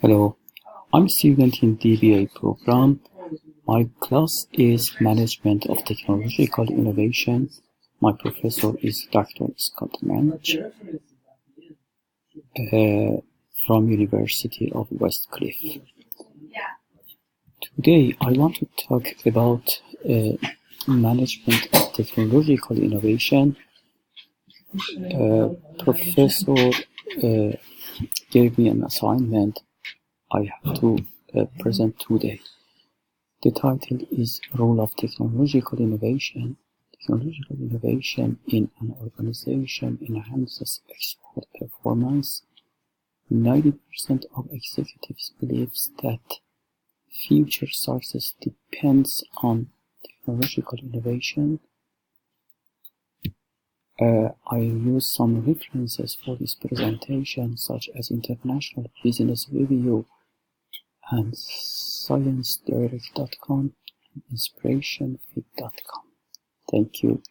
Hello, I'm a student in DBA program. My class is Management of Technological Innovation. My professor is Dr. Scott Mensch from University of West Cliff. Today I want to talk about Management of Technological Innovation. Professor gave me an assignment I have to present today. The title is Role of Technological Innovation. Technological innovation in an organization enhances export performance. 90% of executives believe that future success depends on technological innovation. I use some references for this presentation, such as International Business Review and ScienceDirect.com and InspirationFit.com. Thank you.